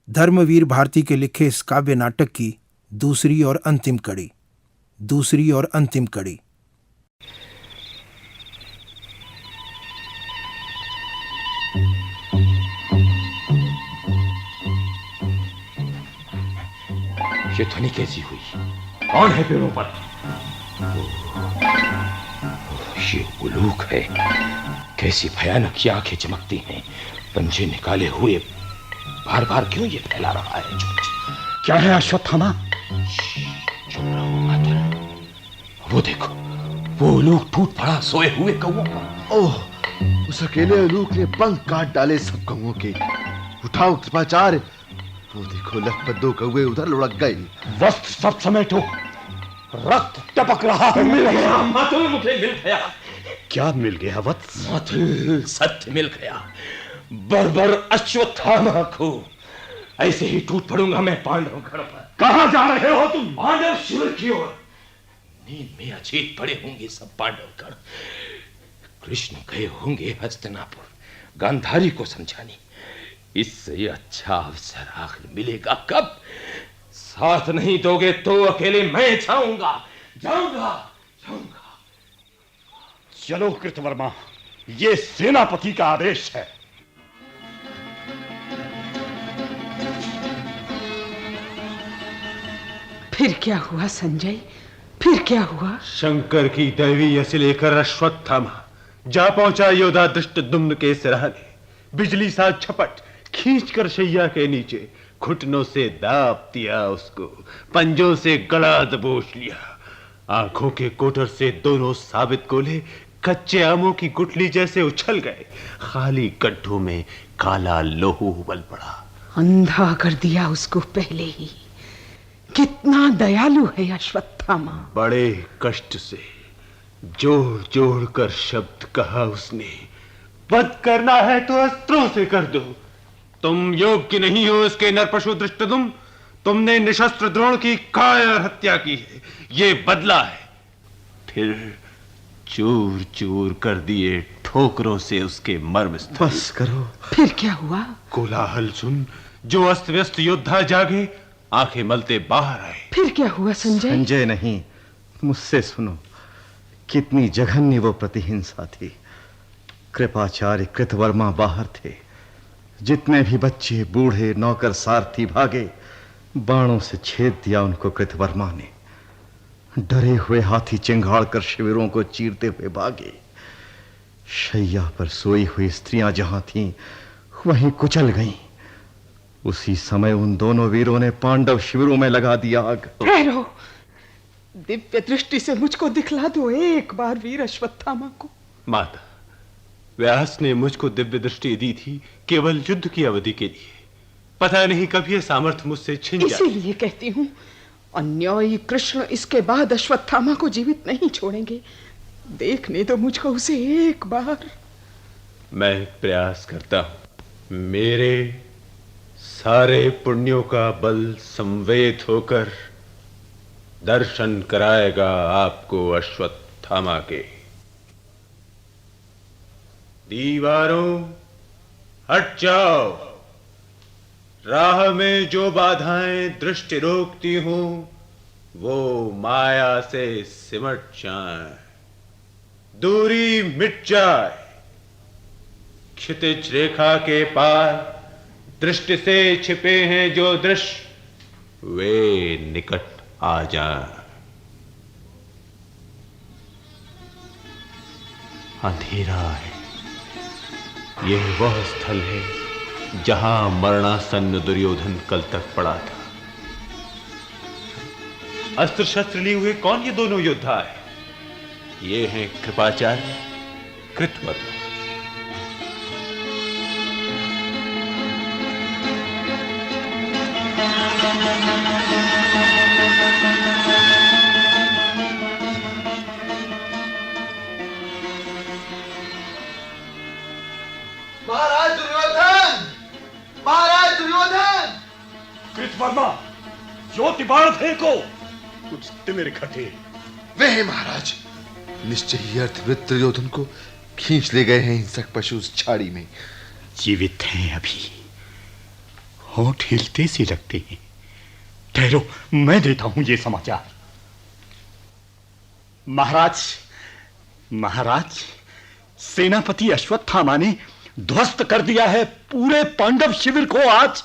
धर्मवीर भारती के लिखे इस काव्य नाटक की दूसरी और अंतिम कड़ी। ये ध्वनि कैसी हुई? कौन है पेड़ों पर? ये उलूक है। कैसी भयानक ये आंखें चमकती हैं, पंजे निकाले हुए बार बार क्यों ये फैला रहा है? क्या है अश्वत्थामा? चुप रहो मातुल। वो देखो, वो उलूक टूट पड़ा सोए हुए कौओं पर। ओह, उस अकेले उलूक ने पंख काट डाले सब कौओं के। उठाओ कृपाचार्य, वो देखो लखपत दो कौवे उधर लुढ़क गए। वस्त्र सब समेटो, रक्त टपक रहा है। मिल गया मातुल, मुझे मिल गया। क्या मिल गया वत्स? मातुल, सत्य मिल गया। बर्बर अश्वत्थामा को। ऐसे ही टूट पड़ूंगा मैं पांडव गढ़ पर। कहां जा रहे हो तुम? पांडव शिविर की ओर। नींद में अचेत पड़े होंगे सब पांडव गढ़। कृष्ण गए होंगे हस्तिनापुर गांधारी को समझाने। इससे अच्छा अवसर आखिर मिलेगा कब? साथ नहीं दोगे तो अकेले मैं जाऊंगा। चलो कृतवर्मा, ये सेनापति का आदेश है। फिर क्या हुआ संजय? फिर क्या हुआ? शंकर की दैवी यश लेकर अश्वत्थामा जा पहुंचा योद्धा धृष्टद्युम्न के सिरहाने। बिजली सा झपट खींचकर शैया के नीचे घुटनों से दाब दिया उसको, पंजों से गला दबोच लिया। आंखों के कोटर से दोनों साबित गोले कच्चे आमों की गुठली जैसे उछल गए। खाली गड्ढों में काला लोहू उबल पड़ा। अंधा कर दिया उसको पहले ही। कितना दयालु है अश्वत्थामा। बड़े कष्ट से जोड़ जोड़ कर शब्द कहा उसने, वध करना है तो अस्त्रों से कर दो। तुम योग्य नहीं हो इसके नरपशु धृष्टद्युम्न। तुमने निशस्त्र द्रोण की कायर हत्या की है, ये बदला है। फिर चूर चूर कर दिए ठोकरों से उसके मर्म स्थल। बस करो। फिर क्या हुआ? कोलाहल सुन जो अस्त व्यस्त योद्धा जागे, आंखें मलते बाहर आए। फिर क्या हुआ संजय? संजय नहीं, मुझसे सुनो। कितनी जघन्य वो प्रतिहिंसा थी। कृपाचार्य कृतवर्मा बाहर थे। जितने भी बच्चे बूढ़े नौकर सारथी भागे, बाणों से छेद दिया उनको कृतवर्मा ने। डरे हुए हाथी चिंगाड़ कर शिविरों को चीरते हुए भागे। शैया पर सोई हुई स्त्रियां जहां थीं वहीं कुचल गईं। उसी समय उन दोनों वीरों ने पांडव शिविरों में लगा दिया आग। ठहरो, दिव्य दृष्टि से मुझको दिखला दो एक बार वीर अश्वत्थामा को। माता, व्यास ने मुझको दिव्य दृष्टि दी थी केवल युद्ध की अवधि के लिए। पता नहीं कब यह सामर्थ्य मुझसे छिन जाए। इसीलिए कहती हूँ, अन्यायी कृष्ण इसके बाद अश्वत्थामा को जीवित नहीं छोड़ेंगे। देखने दो मुझको उसे एक बार। मैं प्रयास करता हूं। मेरे सारे पुण्यों का बल संवेद होकर दर्शन कराएगा आपको अश्वत्थामा के। दीवारों हट जाओ। राह में जो बाधाएं दृष्टि रोकती हूं वो माया से सिमट जाए, दूरी मिट जाए। क्षितिज रेखा के पार दृष्टि से छिपे हैं जो दृश्य वे निकट आ जाए। अंधेरा है। यह वह स्थल है जहां मरणासन्न दुर्योधन कल तक पड़ा था। अस्त्र शस्त्र लिए हुए कौन ये दोनों योद्धा है? ये हैं कृपाचार्य कृतवर्मा। कृतवर्मा, ज्योति बाण फेंको। कुछ तिमिर घटे। वे महाराज, निश्चय ही अर्थवृत्त दुर्योधन को खींच ले गए हैं हिंसक पशु उस झाड़ी में। जीवित हैं अभी। होंठ हिलते से लगते हैं। ठहरो, मैं देता हूं ये समाचार। महाराज, महाराज, सेनापति अश्वत्थामा ने ध्वस्त कर दिया है पूरे पांडव शिविर को। आज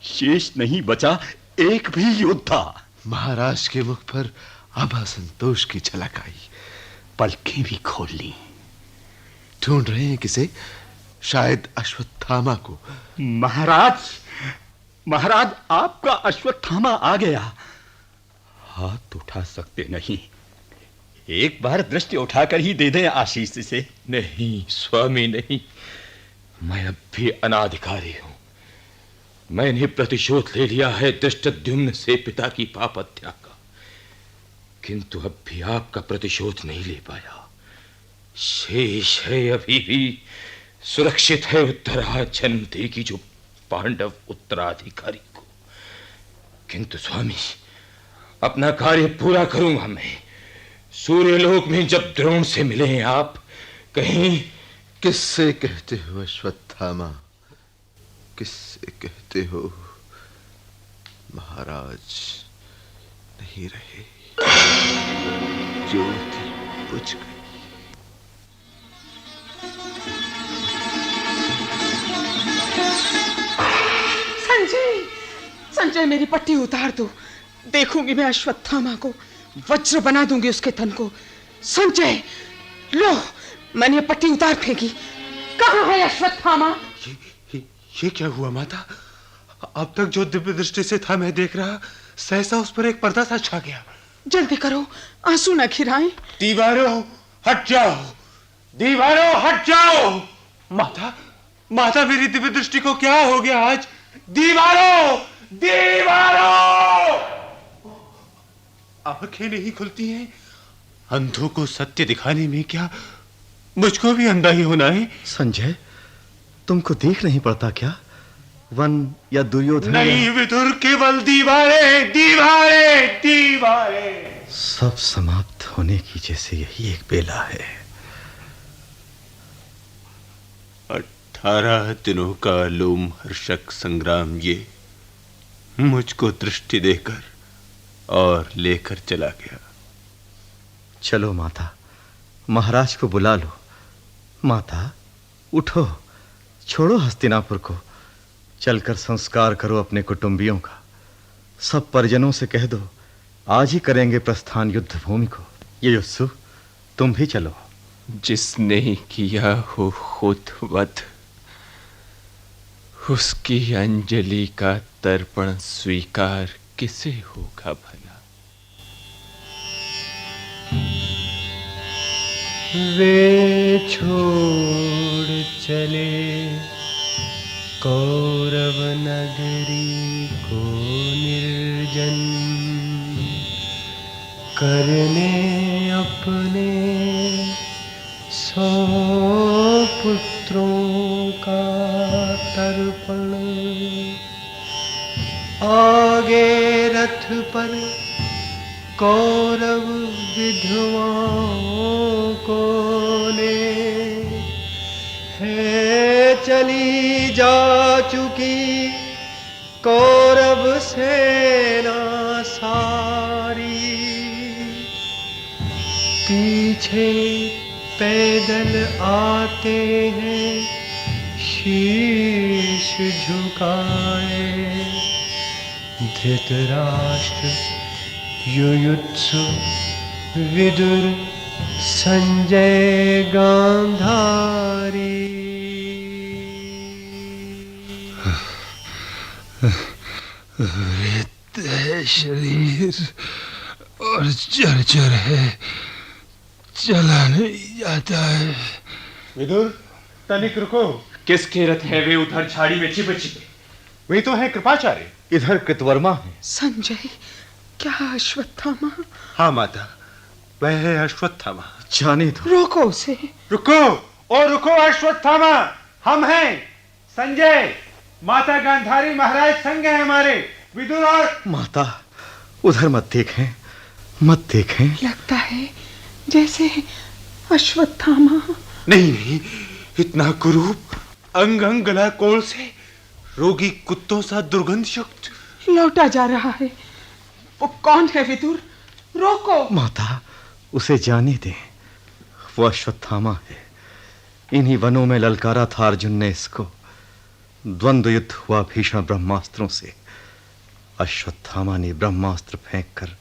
शेष नहीं बचा एक भी योद्धा। महाराज के मुख पर अब असंतोष की झलक आई। पलकें भी खोल ली। ढूंढ रहे हैं किसे? शायद अश्वत्थामा को। महाराज, महाराज, आपका अश्वत्थामा आ गया। हाथ उठा सकते नहीं, एक बार दृष्टि उठाकर ही दे दें आशीष से। नहीं स्वामी, नहीं। मैं अब भी अनाधिकारी हूं। मैंने प्रतिशोध ले लिया है धृष्टद्युम्न से पिता की पाप हत्या का, किंतु अब भी आपका प्रतिशोध नहीं ले पाया। शेष है अभी भी सुरक्षित है उत्तराज जन्म देगी जो पांडव उत्तराधिकारी को। किंतु स्वामी, अपना कार्य पूरा करूंगा मैं। सूर्यलोक में जब द्रोण से मिले हैं आप, कहीं किससे कहते हो अश्वत्थामा? किससे कहते हो? महाराज नहीं रहे, ज्योति बुझ गई। संजय, संजय, मेरी पट्टी उतार दो। देखूंगी मैं अश्वत्थामा को, वज्र बना दूंगी उसके तन को। संजय, लो, मैंने पट्टी उतार फेंकी। कहाँ है अश्वत्थामा? ये क्या हुआ माता? अब तक जो दिव्य दृष्टि से था मैं देख रहा, सहसा उस पर एक पर्दा सा छा गया। जल्दी करो, आंसू न खिराएं। दीवारों हट जाओ, दीवारों हट जाओ। माता, माता, मेरी दिव्य दृष्टि को क्या हो गया आज? दीवारों, दीवारों! आंखें नहीं खुलती हैं। अंधों को सत्य दिखाने में क्या मुझको भी अंधा ही होना है? संजय, तुमको देख नहीं पड़ता क्या? वन या दुर्योधन? नहीं विदुर, केवल दीवारें, दीवारें, दीवारें। सब समाप्त होने की जैसे यही एक बेला है। 18 दिनों का लोमहर्षक संग्राम ये मुझको दृष्टि देकर और लेकर चला गया। चलो माता, महाराज को बुला लो। माता, उठो, छोड़ो हस्तिनापुर को, चलकर संस्कार करो अपने कुटुंबियों का। सब परिजनों से कह दो आज ही करेंगे प्रस्थान युद्ध भूमि को। ये युत्सु, तुम भी चलो। जिसने किया हो खुद वध, उसकी अंजलि का तर्पण स्वीकार किसे होगा भला? वे छोड़ चले कौरव नगरी को निर्जन, करने अपने 100 पुत्रों का तर्पण। आगे रथ पर कौरव विधवाओं को ले, है चली जा चुकी कौरव सेना सारी। पीछे पैदल आते हैं शीश झुकाए, धृतराष्ट्र, युयुत्सु, विदुर, संजय, गांधारी। रेत है शरीर और जर्जर है, चला नहीं जाता है। विदुर, तनिक रुको। किसके रथ है वे उधर झाड़ी में छिपे छिपे? वे तो है कृपाचार्य। इधर कृतवर्मा है। संजय, क्या अश्वत्थामा? हाँ माता, वह है अश्वत्थामा। जाने दो। रोको उसे। रुको, और रुको अश्वत्थामा, हम हैं संजय, माता गांधारी महाराज संग है हमारे। विदुर और माता, उधर मत देखें, मत देखें। लगता है जैसे अश्वत्थामा। नहीं नहीं, इतना कुरूप, अंग अंग गला कोल से रोगी कुत्तों सा दुर्गंध युक्त लौटा जा रहा है। वो कौन है विदुर? रोको। माता, उसे जाने दें। वो अश्वत्थामा है। इन्हीं वनों में ललकारा था अर्जुन ने इसको। द्वंद्व युद्ध हुआ भीषण ब्रह्मास्त्रों से। अश्वत्थामा ने ब्रह्मास्त्र फेंककर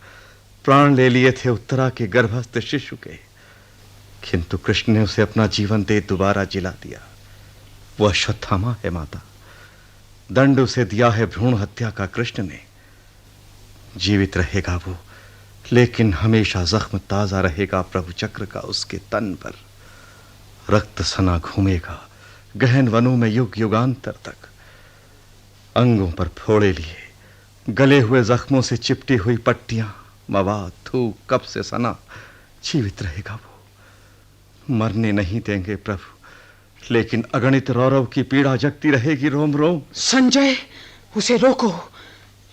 प्राण ले लिए थे उत्तरा के गर्भस्थ शिशु के, किंतु कृष्ण ने उसे अपना जीवन दे दोबारा जिला दिया। वो अश्वत्थामा है माता। दंड उसे दिया है भ्रूण हत्या का कृष्ण ने। जीवित रहेगा वो, लेकिन हमेशा जख्म ताजा रहेगा प्रभु चक्र का उसके तन पर। रक्त सना घूमेगा गहन वनों में युग युगांतर तक। अंगों पर फोड़े लिए, गले हुए जख्मों से चिपटी हुई पट्टियां, मवाद, थूक, कब से सना। जीवित रहेगा वो। मरने नहीं देंगे प्रभु, लेकिन अगणित रौरव की पीड़ा जगती रहेगी रोम रोम। संजय, उसे रोको।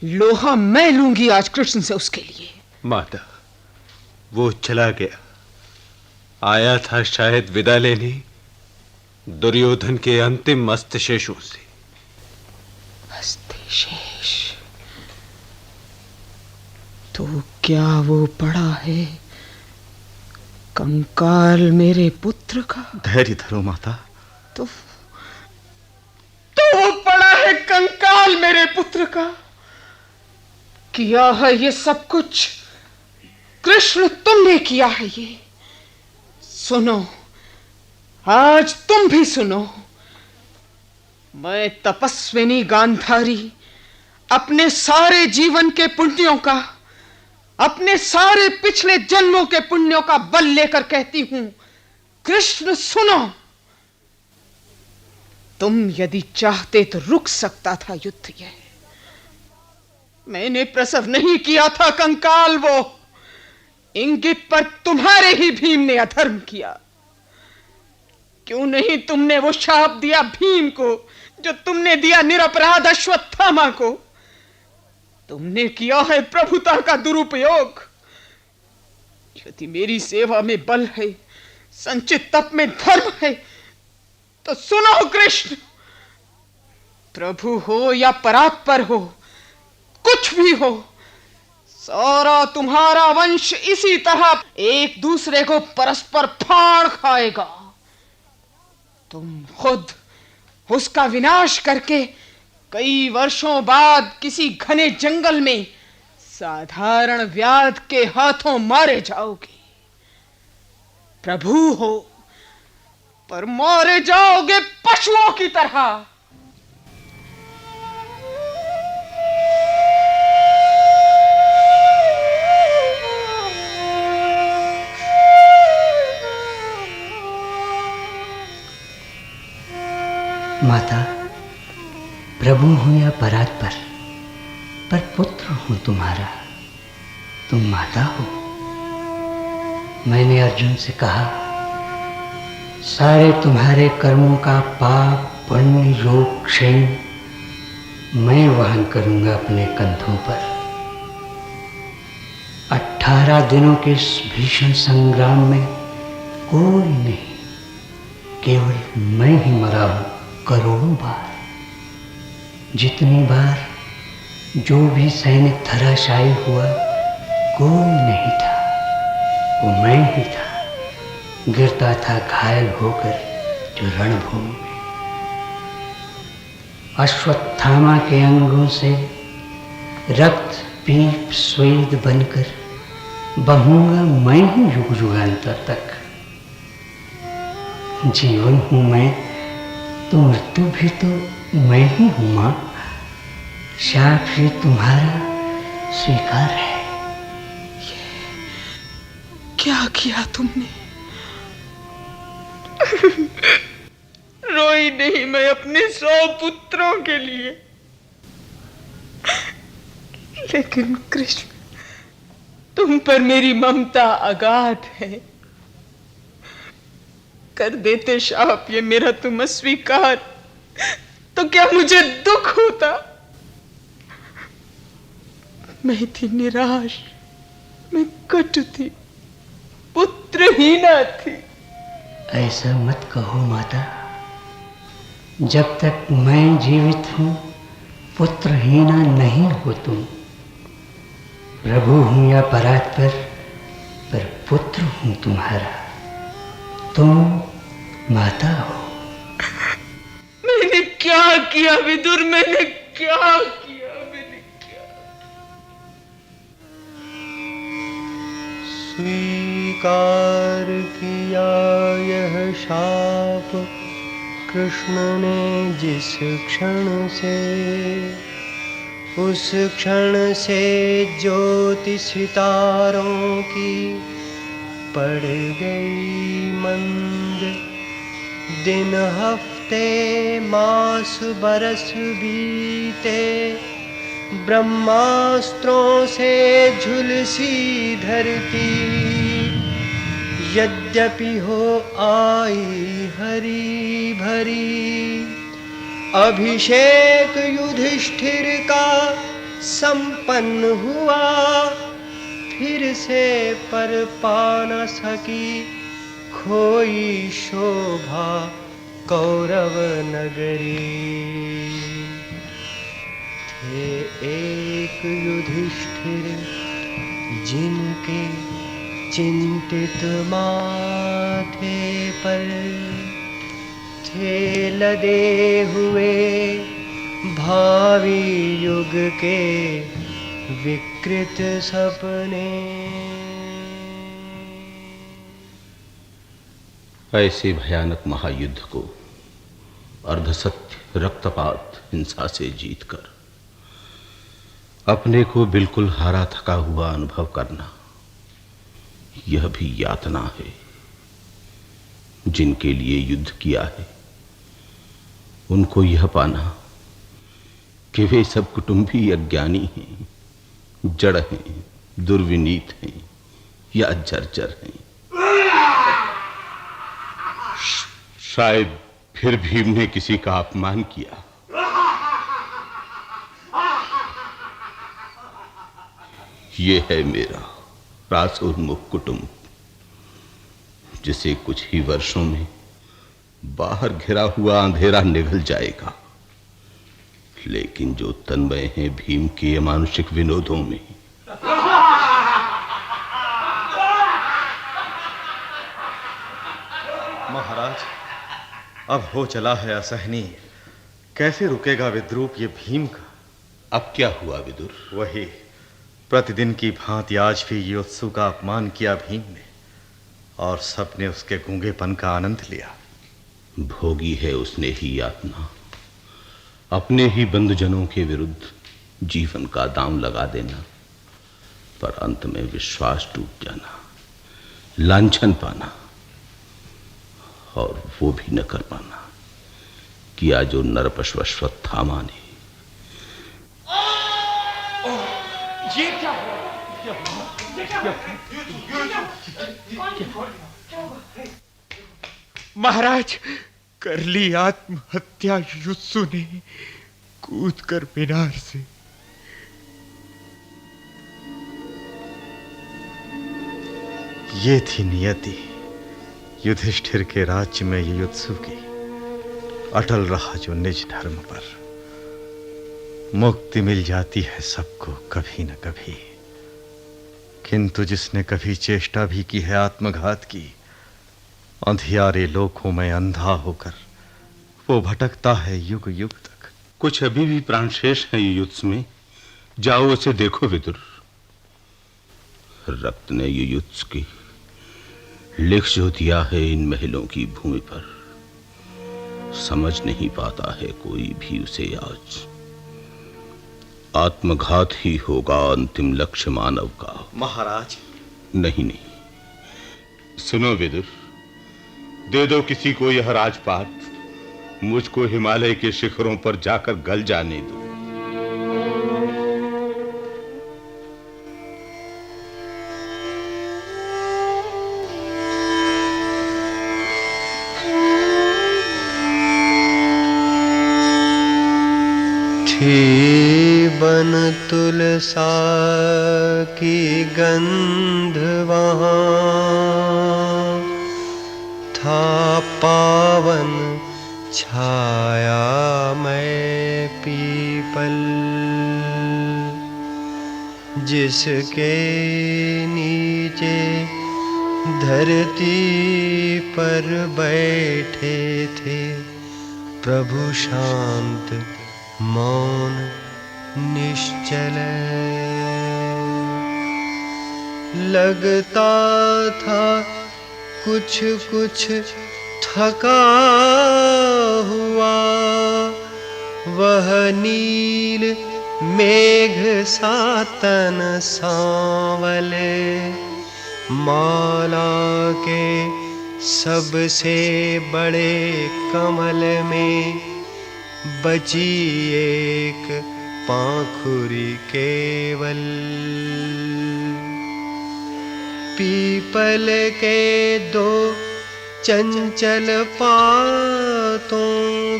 लोहा मैं लूंगी आज कृष्ण से उसके लिए। माता, वो चला गया। आया था शायद विदा लेने दुर्योधन के अंतिम अस्त्रशेषों से। अस्त्रशेष? तो क्या वो पड़ा है कंकाल मेरे पुत्र का? धैर्य धरो माता। तो वो पड़ा है कंकाल मेरे पुत्र का। किया है ये सब कुछ कृष्ण, तुमने किया है ये। सुनो, आज तुम भी सुनो। मैं तपस्विनी गांधारी अपने सारे जीवन के पुण्यों का, अपने सारे पिछले जन्मों के पुण्यों का बल लेकर कहती हूं, कृष्ण सुनो। तुम यदि चाहते तो रुक सकता था युद्ध यह। मैंने प्रसव नहीं किया था कंकाल, वो इंगित पर तुम्हारे ही भीम ने अधर्म किया। क्यों नहीं तुमने वो शाप दिया भीम को जो तुमने दिया निरपराध अश्वत्थामा को? तुमने किया है प्रभुता का दुरुपयोग। यदि मेरी सेवा में बल है, संचित तप में धर्म है, तो सुनो कृष्ण, प्रभु हो या परात्पर हो, कुछ भी हो, सारा तुम्हारा वंश इसी तरह एक दूसरे को परस्पर फाड़ खाएगा। तुम खुद उसका विनाश करके कई वर्षों बाद किसी घने जंगल में साधारण व्याध के हाथों मारे जाओगे। प्रभु हो, पर मारे जाओगे पशुओं की तरह। माता, प्रभु हूं या परात्पर, पर पुत्र हूं तुम्हारा। तुम माता हो। मैंने अर्जुन से कहा, सारे तुम्हारे कर्मों का पाप, पुण्य, योग, क्षेम मैं वहन करूंगा अपने कंधों पर। 18 दिनों के इस भीषण संग्राम में कोई नहीं, केवल मैं ही मरा हूं करोड़ों बार। जितनी बार जो भी सैनिक धराशायी हुआ, कोई नहीं था, वो मैं ही था। गिरता था घायल होकर जो रणभूमि में। अश्वत्थामा के अंगों से रक्त, पीप, स्वेद बनकर बहूंगा मैं ही युग युगांतर तक। जीवन हूं मैं तो मृत्यु भी तो मैं ही हूं मां। शाप ही तुम्हारा स्वीकार है। क्या किया तुमने? रोई नहीं मैं अपने 100 पुत्रों के लिए, लेकिन कृष्ण, तुम पर मेरी ममता अगाध है। कर देते शाप ये मेरा तुम अस्वीकार, तो क्या मुझे दुख होता? मैं थी निराश, मैं कटु थी, पुत्रहीना थी। ऐसा मत कहो माता। जब तक मैं जीवित हूं पुत्रहीना नहीं हो तुम। प्रभु हूं या परात्पर, पर पुत्र हूं तुम्हारा। तुम माता हो। मैंने क्या किया विदुर, मैंने क्या किया, मैंने क्या? स्वीकार किया यह शाप कृष्ण ने जिस क्षण से, उस क्षण से ज्योति सितारों की पड़ गई मंद। दिन हफ्ते मास बरस बीते, ब्रह्मास्त्रों से झुलसी धरती। यद्यपि हो आई हरी भरी, अभिषेक युधिष्ठिर का संपन्न हुआ। फिर से पर पा न सकी खोई शोभा कौरव नगरी। थे एक युधिष्ठिर जिनके चिंतित माथे पर थे लदे हुए भावी युग के विकृत सपने। ऐसे भयानक महायुद्ध को अर्धसत्य, रक्तपात, हिंसा से जीतकर अपने को बिल्कुल हारा थका हुआ अनुभव करना, यह भी यातना है। जिनके लिए युद्ध किया है उनको यह पाना कि वे सब कुटुंबी अज्ञानी हैं, जड़ हैं, दुर्विनीत हैं या जर्जर हैं। शायद फिर भीम ने किसी का अपमान किया। ये है मेरा रासोन्मुख कुटुंब, जिसे कुछ ही वर्षों में बाहर घिरा हुआ अंधेरा निगल जाएगा, लेकिन जो तन्मय हैं भीम के अमानुषिक विनोदों में। महाराज, अब हो चला है असहनीय। कैसे रुकेगा विद्रूप ये भीम का? अब क्या हुआ विदुर? वही प्रतिदिन की भांति आज भी योत्सु का अपमान किया भीम ने, और सबने उसके गूंगेपन का आनंद लिया। भोगी है उसने ही यातना, अपने ही बंधुजनों के विरुद्ध जीवन का दांव लगा देना, पर अंत में विश्वास टूट जाना, लांछन पाना, और वो भी न कर पाना किया जो नरपश्व अश्वत्थामा ने। ये क्या महाराज, कर ली आत्महत्या युत्सु ने कूदकर मीनार से। ये थी नियति युधिष्ठिर के राज्य में युत्सु की। अटल रहा जो निज धर्म पर। मुक्ति मिल जाती है सबको कभी न कभी, किंतु जिसने कभी चेष्टा भी की है आत्मघात की, अंधियारे लोकों में अंधा होकर वो भटकता है युग युग तक। कुछ अभी भी प्राण शेष है युयुत्स में, जाओ उसे देखो विदुर। रक्त ने युयुत्स की लिख जो दिया है इन महलों की भूमि पर, समझ नहीं पाता है कोई भी उसे आज। आत्मघात ही होगा अंतिम लक्ष्य मानव का। महाराज, नहीं नहीं, सुनो विदुर, दे दो किसी को यह राजपाट, मुझको हिमालय के शिखरों पर जाकर गल जाने दो। बन तुलसा की गंध वहाँ था, पावन छाया मैं पीपल पीपल जिसके नीचे धरती पर बैठे थे प्रभु शांत मौन निश्चल। लगता था कुछ कुछ थका हुआ वह नील मेघ सा तन सांवले। माला के सबसे बड़े कमल में बची एक पाखुरी केवल। पीपल के दो चंचल पातों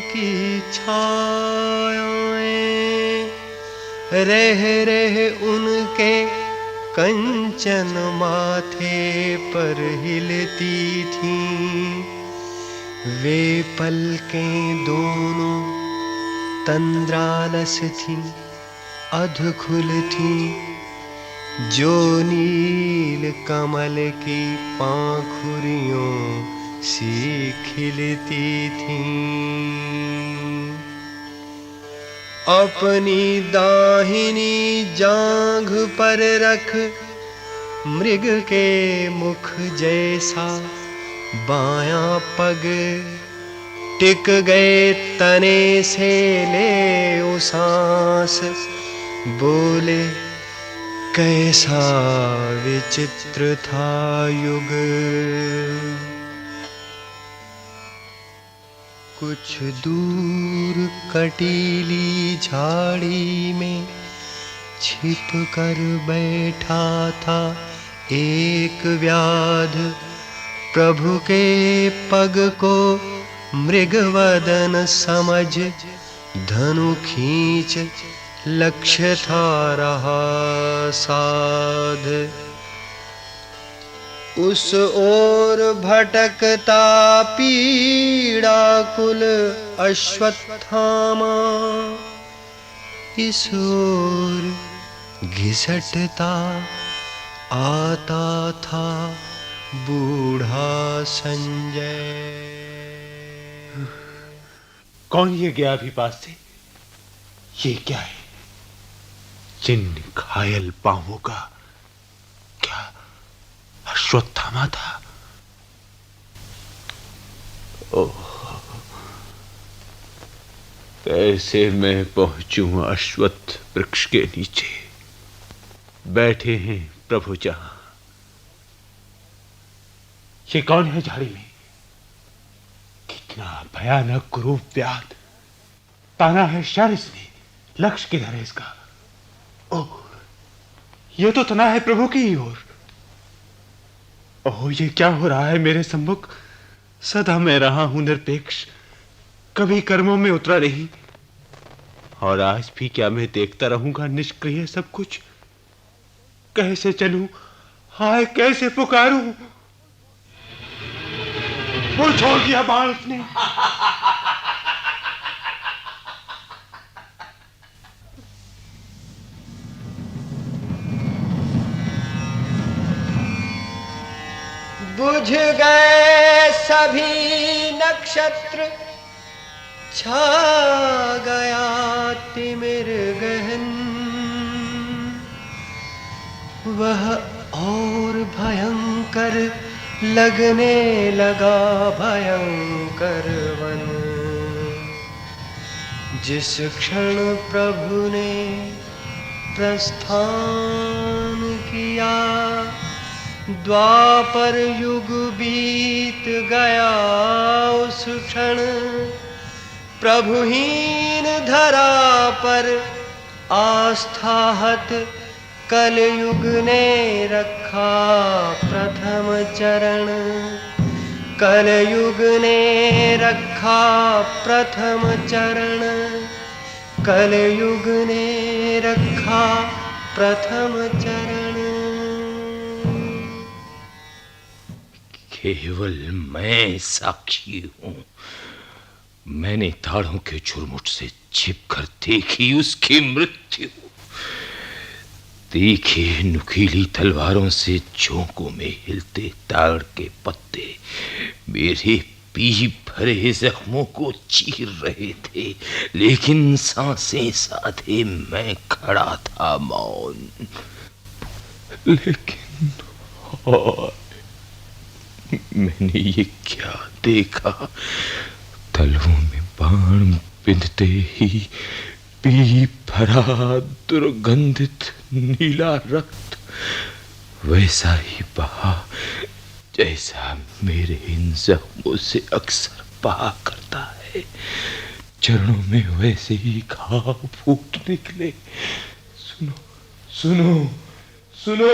की छायाएं रह रह उनके कंचन माथे पर हिलती थीं। वे पलकें दोनों तंद्रालस थीं, अधखुल थीं, जो नील कमल की पाखुरियों सी खिलती थीं। अपनी दाहिनी जांघ पर रख मृग के मुख जैसा बायां पग टिक गए तने से ले उसास। बोले कैसा विचित्र था युग। कुछ दूर कटीली झाड़ी में छिप कर बैठा था एक व्याध। प्रभु के पग को मृगवदन समझ धनु खींच लक्ष्य था रहा साध। उस ओर भटकता पीड़ाकुल अश्वत्थामा, इस ओर घिसटता आता था बूढ़ा संजय। कौन ये गया अभी पास से? ये क्या है? चिन्ह घायल पांवों का। क्या अश्वत्थामा था? ओह, कैसे मैं पहुंचूं अश्वत्थ वृक्ष के नीचे? बैठे हैं प्रभु जहां। ये कौन है झाड़ी में? कितना भयानक क्रूर व्याध। ताना है शर इसने। लक्ष्य किधर है इसका? ओह, ये तो तना है प्रभु की ही ओर। ओह, ये क्या हो रहा है मेरे सम्मुख? सदा मैं रहा हूं निरपेक्ष, कभी कर्मों में उतरा नहीं, और आज भी क्या मैं देखता रहूंगा निष्क्रिय सब कुछ? कैसे चलूं? हाय कैसे पुकारूं? वो छोड़ दिया बाण उसने। बुझ गए सभी नक्षत्र, छा गया तिमिर गहन। वह और भयंकर लगने लगा भयंकर वन। जिस क्षण प्रभु ने प्रस्थान किया, द्वापर युग बीत गया उस क्षण। प्रभुहीन धरा पर आस्थाहत कलयुग ने रखा प्रथम चरण। कलयुग ने रखा प्रथम चरण। कलयुग ने रखा प्रथम चरण। केवल मैं साक्षी हूं। मैंने ताड़ों के झुरमुट से छिपकर देखी उसकी मृत्यु। तीखी नुकीली तलवारों से झोंकों में हिलते ताड़ के पत्ते मेरे पी भरे जख्मों को चीर रहे थे, लेकिन सांसें साधे मैं खड़ा था मौन। लेकिन मैंने ये क्या देखा? तलवों में बाण बिंधते ही पी भरा दुर्गंधित नीला रक्त वैसा ही बहा जैसा मेरे इन जख्मों से अक्सर बहा करता है। चरणों में वैसे ही घाव फूट निकले। सुनो सुनो सुनो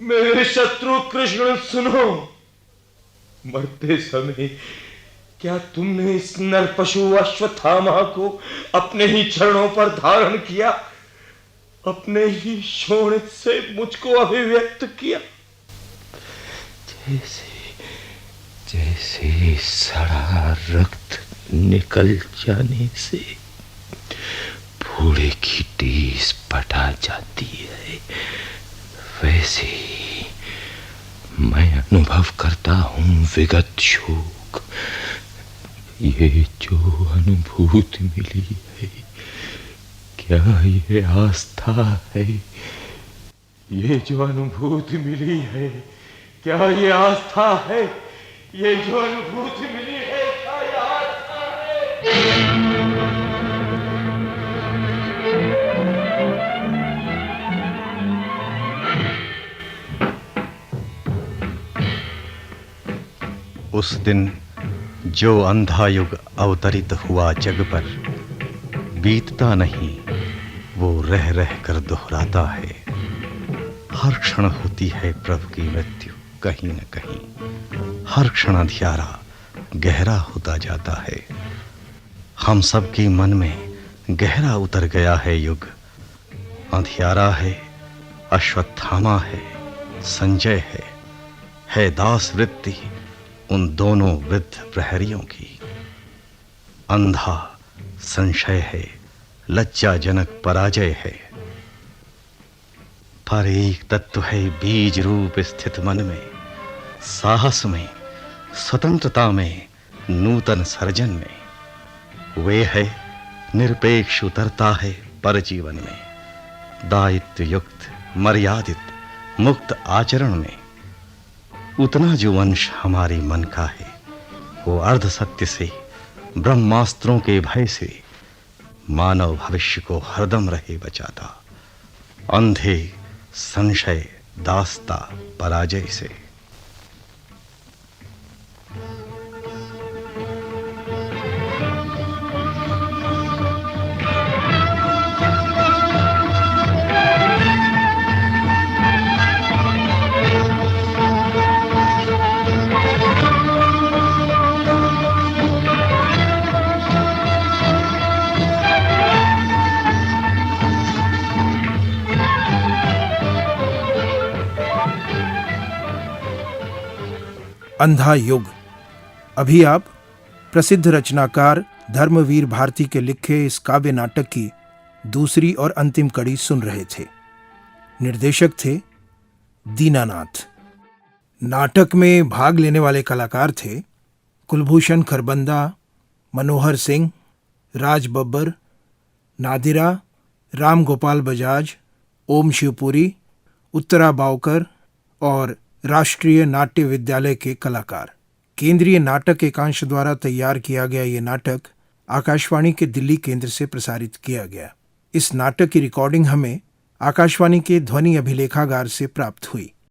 मेरे शत्रु कृष्ण, सुनो। मरते समय क्या तुमने इस नर पशु अश्वत्थामा को अपने ही चरणों पर धारण किया, अपने ही शोणित से मुझको अभिव्यक्त किया? जैसे सड़ा रक्त निकल जाने से घोड़े की टीस पटा जाती है, वैसे ही मैं अनुभव करता हूं विगत शोक। ये जो अनुभूति मिली है, क्या ये आस्था है? ये जो अनुभूति मिली है, क्या ये आस्था है? ये जो अनुभूति मिली है, क्या ये आस्था है? उस दिन जो अंधा युग अवतरित हुआ जग पर, बीतता नहीं वो रह रह कर दोहराता है। हर क्षण होती है प्रभु की मृत्यु कहीं न कहीं, हर क्षण अंधियारा गहरा होता जाता है। हम सबके मन में गहरा उतर गया है युग। अंधियारा है, अश्वत्थामा है, संजय है दास वृत्ति उन दोनों वृद्ध प्रहरियों की। अंधा संशय है, लज्जाजनक पराजय है, पर एक तत्व है बीज रूप स्थित मन में, साहस में, स्वतंत्रता में, नूतन सर्जन में। वे है निरपेक्ष उतरता है पर जीवन में, दायित्व युक्त मर्यादित मुक्त आचरण में। उतना जो अंश हमारे मन का है, वो अर्ध सत्य से, ब्रह्मास्त्रों के भय से मानव भविष्य को हरदम रहे बचाता, अंधे संशय दास्ता पराजय से। अंधा युग। अभी आप प्रसिद्ध रचनाकार धर्मवीर भारती के लिखे इस काव्य नाटक की दूसरी और अंतिम कड़ी सुन रहे थे। निर्देशक थे दीनानाथ। नाटक में भाग लेने वाले कलाकार थे कुलभूषण खरबंदा, मनोहर सिंह, राज बब्बर, नादिरा, राम गोपाल बजाज, ओम शिवपुरी, उत्तरा बावकर और राष्ट्रीय नाट्य विद्यालय के कलाकार। केंद्रीय नाटक एकांश द्वारा तैयार किया गया ये नाटक आकाशवाणी के दिल्ली केंद्र से प्रसारित किया गया। इस नाटक की रिकॉर्डिंग हमें आकाशवाणी के ध्वनि अभिलेखागार से प्राप्त हुई।